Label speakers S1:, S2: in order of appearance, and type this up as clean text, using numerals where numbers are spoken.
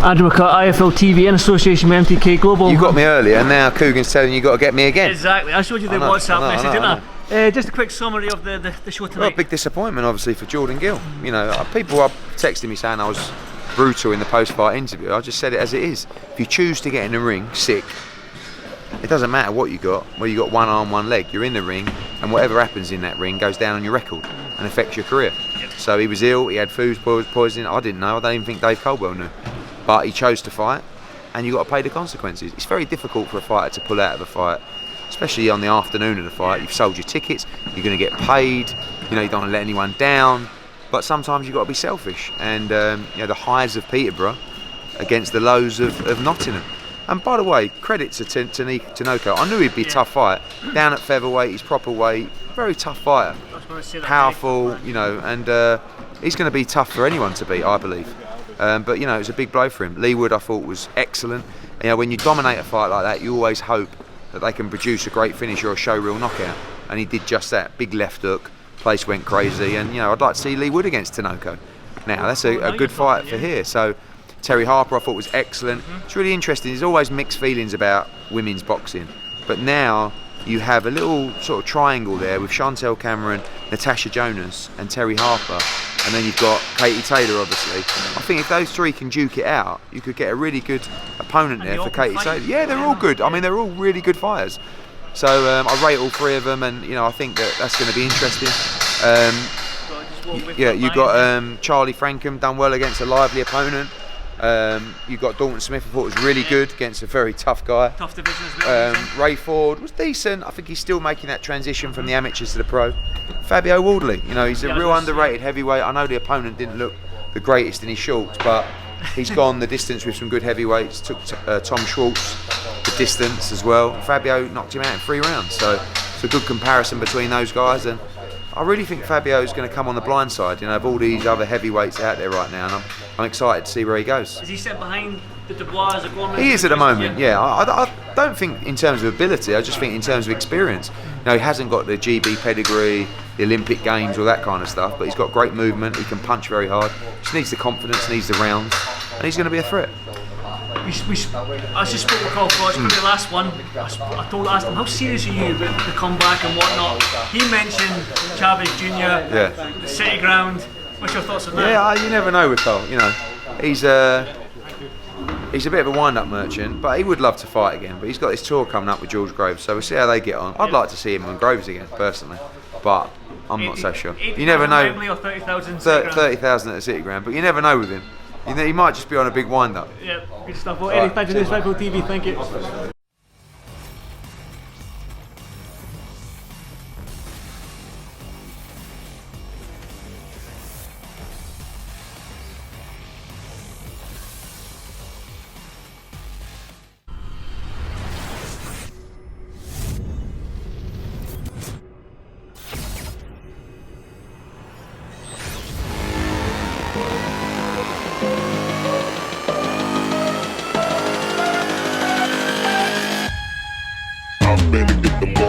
S1: Andrew McCART, IFL TV in association with MTK Global.
S2: You got me earlier, and now Coogan's telling you got to get me again.
S1: Exactly, I showed you the WhatsApp message, didn't I? Just a quick summary of the show tonight.
S2: Well, a big disappointment, obviously, for Jordan Gill. You know, people are texting me saying I was brutal in the post-fight interview. I just said it as it is. If you choose to get in the ring sick, it doesn't matter what you got, whether you got one arm, one leg, you're in the ring, and whatever happens in that ring goes down on your record and affects your career. Yep. So he was ill, he had food poisoning, I didn't know, I don't even think Dave Coldwell knew. But he chose to fight, and you've got to pay the consequences. It's very difficult for a fighter to pull out of a fight, especially on the afternoon of the fight. You've sold your tickets, you're going to get paid, you know, you don't want to let anyone down, but sometimes you've got to be selfish, and you know, the highs of Peterborough against the lows of Nottingham. And by the way, credit to Tinoco. I knew he'd be a tough fight. Down at featherweight, he's proper weight, very tough fighter. Powerful, you know, and he's going to be tough for anyone to beat, I believe. But you know, it was a big blow for him. Lee Wood, I thought, was excellent. You know, when you dominate a fight like that, you always hope that they can produce a great finish or a showreel knockout. And he did just that. Big left hook, place went crazy, and you know, I'd like to see Lee Wood against Tinoco. Now, that's a good fight for here. So. Terry Harper, I thought, was excellent. It's really interesting. There's always mixed feelings about women's boxing, but now you have a little sort of triangle there with Chantel Cameron, Natasha Jonas, and Terry Harper, and then you've got Katie Taylor, obviously. I think if those three can duke it out, you could get a really good opponent there for Katie Taylor. Yeah, they're all good. I mean, they're all really good fighters. So I rate all three of them, and you know, I think that's going to be interesting. Yeah, you got Charlie Frankham done well against a lively opponent. You got Dalton Smith, I thought was really good against a very tough guy.
S1: Tough division as well.
S2: Ray Ford was decent. I think he's still making that transition from the amateurs to the pro. Fabio Wardley, you know, he's a real underrated heavyweight. I know the opponent didn't look the greatest in his shorts, but he's gone the distance with some good heavyweights. Took Tom Schwartz the distance as well. Fabio knocked him out in 3 rounds, so it's a good comparison between those guys. And I really think Fabio is going to come on the blind side, you know, of all these other heavyweights out there right now, and I'm excited to see where he goes.
S1: Is he set behind the Dubois?
S2: He is at the moment, yeah. I don't think in terms of ability, I just think in terms of experience. You know, he hasn't got the GB pedigree, the Olympic Games, all that kind of stuff, but he's got great movement, he can punch very hard, just needs the confidence, needs the rounds, and he's going to be a threat.
S1: I just spoke with Carl Froch, the last one. I asked him, how serious are you about the comeback and whatnot? He mentioned Chavez Jr., the City Ground. What's your thoughts on that?
S2: Yeah, you never know with Carl. You know, he's a bit of a wind-up merchant, but he would love to fight again. But he's got this tour coming up with George Groves, so we'll see how they get on. I'd like to see him on Groves again, personally, but I'm not so sure. You never know. 30,000 at the City Ground, but you never know with him. You know, he might just be on a big wind-up.
S1: Yeah, good stuff. Well, Eddie, thanks for this, McCART TV. Thank you.
S3: Better get the ball.